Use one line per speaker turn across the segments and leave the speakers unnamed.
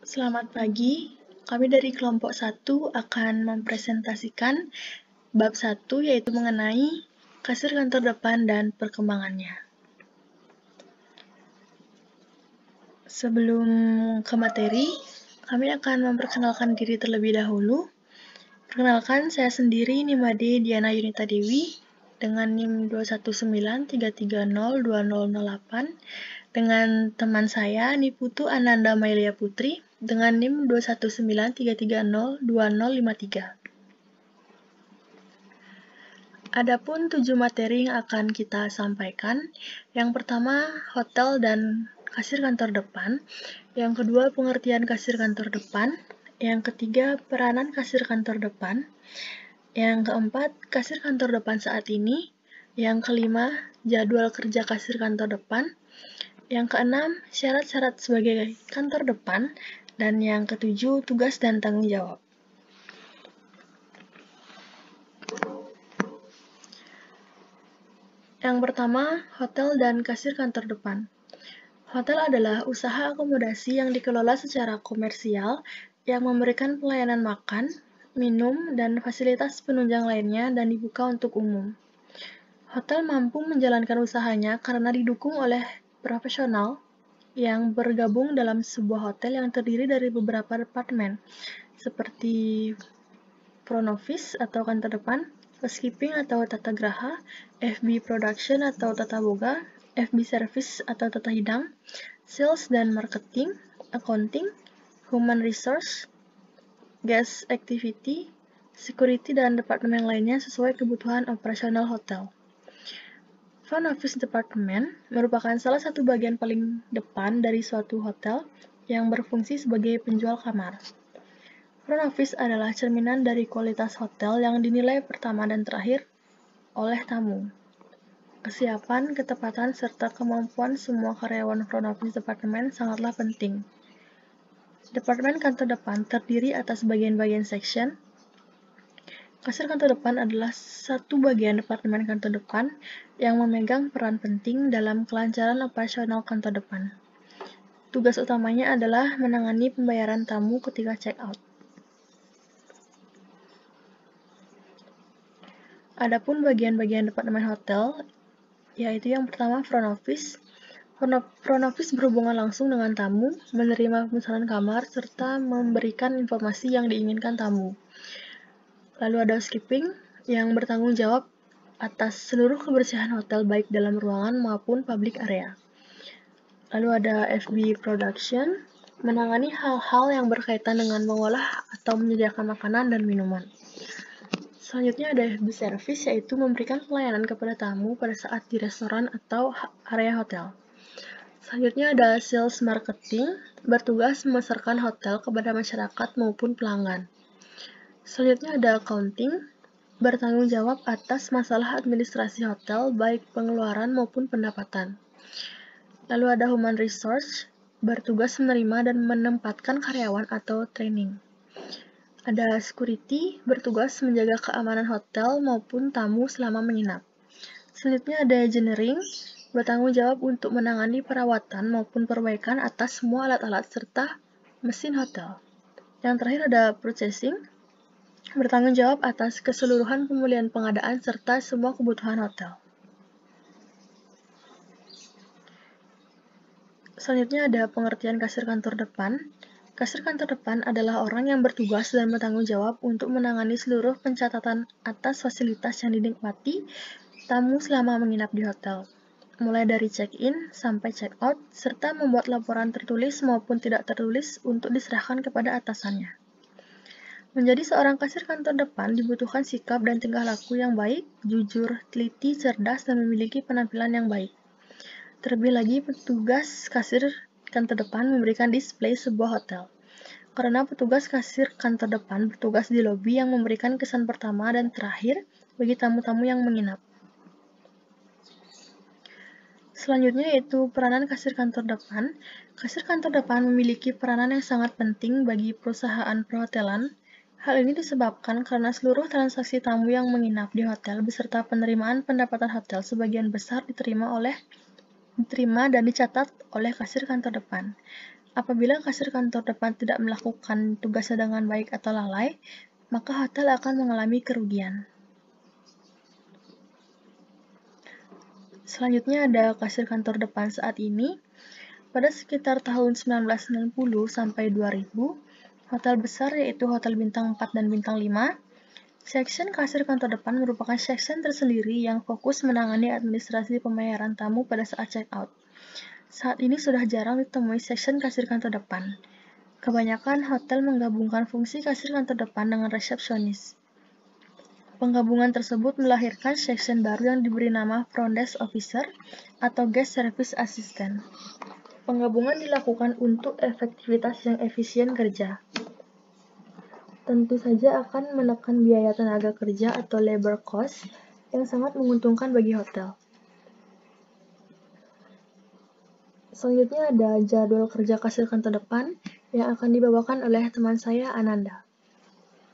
Selamat pagi, kami dari kelompok 1 akan mempresentasikan bab 1 yaitu mengenai kasir kantor depan dan perkembangannya. Sebelum ke materi, kami akan memperkenalkan diri terlebih dahulu. Perkenalkan, saya sendiri Nimade Diana Yunita Dewi dengan NIM 21933020008 dengan teman saya Niputu Ananda Mailia Putri dengan NIM 21933020053. Adapun 7 materi yang akan kita sampaikan. Yang pertama, hotel dan kasir kantor depan. Yang kedua, pengertian kasir kantor depan. Yang ketiga, peranan kasir kantor depan. Yang keempat, kasir kantor depan saat ini. Yang kelima, jadwal kerja kasir kantor depan. Yang keenam, syarat-syarat sebagai kantor depan. Dan yang ketujuh, tugas dan tanggung jawab. Yang pertama, hotel dan kasir kantor depan. Hotel adalah usaha akomodasi yang dikelola secara komersial yang memberikan pelayanan makan, minum, dan fasilitas penunjang lainnya dan dibuka untuk umum. Hotel mampu menjalankan usahanya karena didukung oleh profesional yang bergabung dalam sebuah hotel yang terdiri dari beberapa departemen, seperti front office atau kantor depan, housekeeping atau tata graha, FB production atau tata boga, FB service atau tata hidang, sales dan marketing, accounting, human resource, guest activity, security dan departemen lainnya sesuai kebutuhan operasional hotel. Front office department merupakan salah satu bagian paling depan dari suatu hotel yang berfungsi sebagai penjual kamar. Front office adalah cerminan dari kualitas hotel yang dinilai pertama dan terakhir oleh tamu. Kesiapan, ketepatan, serta kemampuan semua karyawan front office departemen sangatlah penting. Departemen kantor depan terdiri atas bagian-bagian section. Kasir kantor depan adalah satu bagian departemen kantor depan yang memegang peran penting dalam kelancaran operasional kantor depan. Tugas utamanya adalah menangani pembayaran tamu ketika check out. Adapun bagian-bagian departemen hotel, yaitu yang pertama front office. Front office berhubungan langsung dengan tamu, menerima pemesanan kamar, serta memberikan informasi yang diinginkan tamu. Lalu ada housekeeping, yang bertanggung jawab atas seluruh kebersihan hotel baik dalam ruangan maupun public area. Lalu ada FB production, menangani hal-hal yang berkaitan dengan mengolah atau menyediakan makanan dan minuman. Selanjutnya ada FB service, yaitu memberikan pelayanan kepada tamu pada saat di restoran atau area hotel. Selanjutnya ada sales marketing, bertugas memasarkan hotel kepada masyarakat maupun pelanggan. Selanjutnya ada accounting, bertanggung jawab atas masalah administrasi hotel, baik pengeluaran maupun pendapatan. Lalu ada human resource, bertugas menerima dan menempatkan karyawan atau training. Ada security, bertugas menjaga keamanan hotel maupun tamu selama menginap. Selanjutnya ada engineering, bertanggung jawab untuk menangani perawatan maupun perbaikan atas semua alat-alat serta mesin hotel. Yang terakhir ada purchasing, bertanggung jawab atas keseluruhan pemulihan pengadaan serta semua kebutuhan hotel. Selanjutnya ada pengertian kasir kantor depan. Kasir kantor depan adalah orang yang bertugas dan bertanggung jawab untuk menangani seluruh pencatatan atas fasilitas yang dinikmati tamu selama menginap di hotel, mulai dari check-in sampai check-out, serta membuat laporan tertulis maupun tidak tertulis untuk diserahkan kepada atasannya. Menjadi seorang kasir kantor depan dibutuhkan sikap dan tingkah laku yang baik, jujur, teliti, cerdas, dan memiliki penampilan yang baik. Terlebih lagi, petugas kasir kantor depan memberikan display sebuah hotel. Karena petugas kasir kantor depan bertugas di lobi yang memberikan kesan pertama dan terakhir bagi tamu-tamu yang menginap. Selanjutnya yaitu peranan kasir kantor depan. Kasir kantor depan memiliki peranan yang sangat penting bagi perusahaan perhotelan. Hal ini disebabkan karena seluruh transaksi tamu yang menginap di hotel beserta penerimaan pendapatan hotel sebagian besar diterima dan dicatat oleh kasir kantor depan. Apabila kasir kantor depan tidak melakukan tugasnya dengan baik atau lalai, maka hotel akan mengalami kerugian. Selanjutnya ada kasir kantor depan saat ini. Pada sekitar tahun 1990 sampai 2000, hotel besar yaitu hotel bintang 4 dan bintang 5, section kasir kantor depan merupakan section tersendiri yang fokus menangani administrasi pembayaran tamu pada saat check-out. Saat ini sudah jarang ditemui section kasir kantor depan. Kebanyakan hotel menggabungkan fungsi kasir kantor depan dengan resepsionis. Penggabungan tersebut melahirkan section baru yang diberi nama Front Desk Officer atau Guest Service Assistant. Penggabungan dilakukan untuk efektivitas yang efisien kerja. Tentu saja akan menekan biaya tenaga kerja atau labor cost yang sangat menguntungkan bagi hotel. Selanjutnya ada jadwal kerja kasir kantor depan yang akan dibawakan oleh teman saya, Ananda.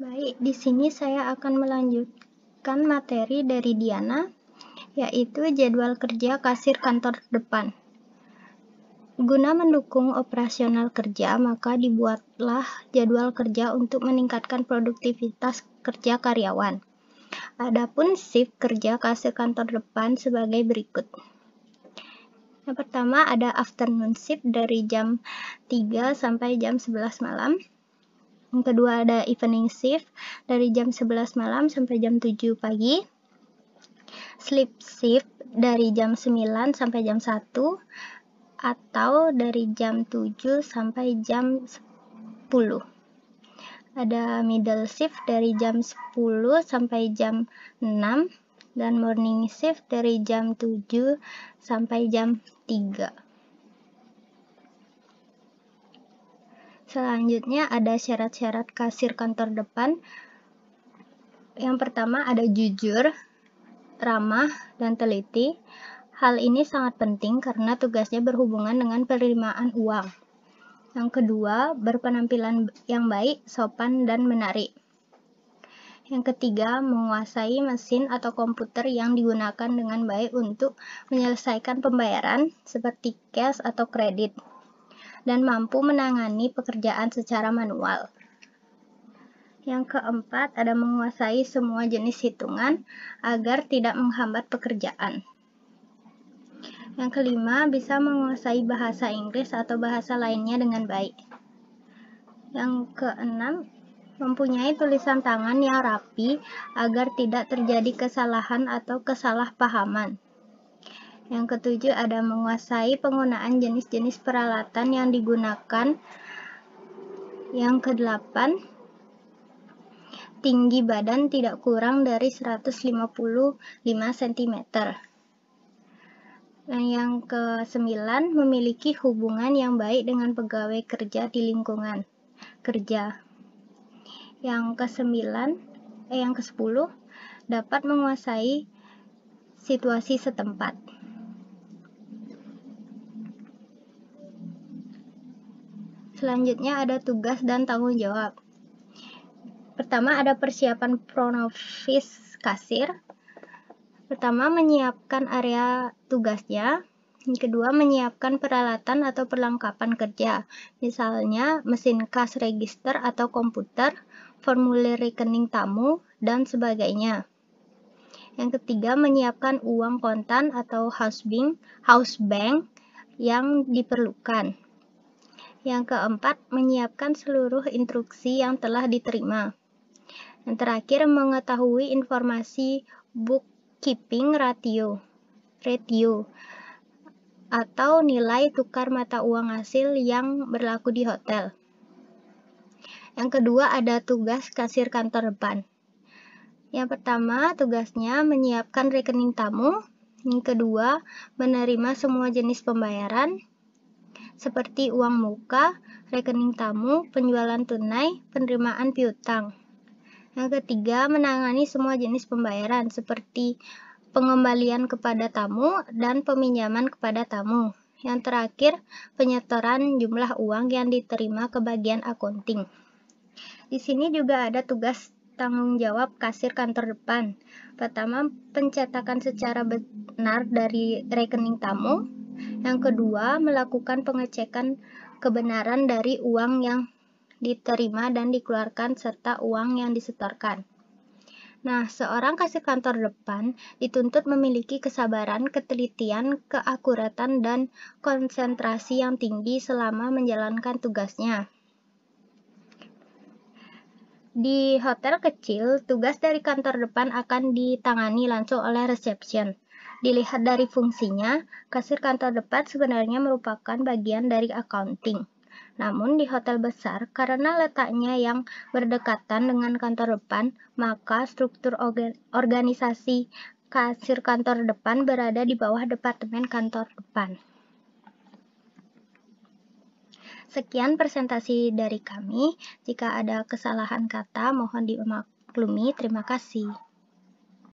Baik, di sini saya akan melanjutkan materi dari Diana, yaitu jadwal kerja kasir kantor depan. Guna mendukung operasional kerja, maka dibuatlah jadwal kerja untuk meningkatkan produktivitas kerja karyawan. Adapun shift kerja kasir kantor depan sebagai berikut. Yang pertama ada afternoon shift dari jam 3 sampai jam 11 malam. Yang kedua ada evening shift dari jam 11 malam sampai jam 7 pagi. Sleep shift dari jam 9 sampai jam 1 atau dari jam 7 sampai jam 10. Ada middle shift dari jam 10 sampai jam 6 dan morning shift dari jam 7 sampai jam 3. Selanjutnya ada syarat-syarat kasir kantor depan. Yang pertama ada jujur, ramah, dan teliti. Hal ini sangat penting karena tugasnya berhubungan dengan penerimaan uang. Yang kedua, berpenampilan yang baik, sopan, dan menarik. Yang ketiga, menguasai mesin atau komputer yang digunakan dengan baik untuk menyelesaikan pembayaran seperti cash atau kredit, dan mampu menangani pekerjaan secara manual. Yang keempat, ada menguasai semua jenis hitungan agar tidak menghambat pekerjaan. Yang kelima, bisa menguasai bahasa Inggris atau bahasa lainnya dengan baik. Yang keenam, mempunyai tulisan tangan yang rapi agar tidak terjadi kesalahan atau kesalahpahaman. Yang ketujuh, ada menguasai penggunaan jenis-jenis peralatan yang digunakan. Yang kedelapan, tinggi badan tidak kurang dari 155 cm. Dan yang ke-9, memiliki hubungan yang baik dengan pegawai kerja di lingkungan kerja. Yang ke-10, dapat menguasai situasi setempat. Selanjutnya ada tugas dan tanggung jawab. Pertama ada persiapan front office kasir. Pertama menyiapkan area tugasnya. Yang kedua menyiapkan peralatan atau perlengkapan kerja. Misalnya mesin kas register atau komputer, formulir rekening tamu, dan sebagainya. Yang ketiga menyiapkan uang kontan atau house bank yang diperlukan. Yang keempat menyiapkan seluruh instruksi yang telah diterima. Yang terakhir, mengetahui informasi bookkeeping ratio atau nilai tukar mata uang hasil yang berlaku di hotel. Yang kedua, ada tugas kasir kantor depan. Yang pertama, tugasnya menyiapkan rekening tamu. Yang kedua, menerima semua jenis pembayaran seperti uang muka, rekening tamu, penjualan tunai, penerimaan piutang. Yang ketiga, menangani semua jenis pembayaran seperti pengembalian kepada tamu dan peminjaman kepada tamu. Yang terakhir, penyetoran jumlah uang yang diterima ke bagian akunting. Di sini juga ada tugas tanggung jawab kasir kantor depan. Pertama, pencetakan secara benar dari rekening tamu. Yang kedua, melakukan pengecekan kebenaran dari uang yang diterima dan dikeluarkan serta uang yang disetorkan. Nah, seorang kasir kantor depan dituntut memiliki kesabaran, ketelitian, keakuratan, dan konsentrasi yang tinggi selama menjalankan tugasnya. Di hotel kecil, tugas dari kantor depan akan ditangani langsung oleh reception. Dilihat dari fungsinya, kasir kantor depan sebenarnya merupakan bagian dari accounting. Namun di hotel besar, karena letaknya yang berdekatan dengan kantor depan, maka struktur organisasi kasir kantor depan berada di bawah departemen kantor depan. Sekian presentasi dari kami. Jika ada kesalahan kata, mohon dimaklumi. Terima kasih.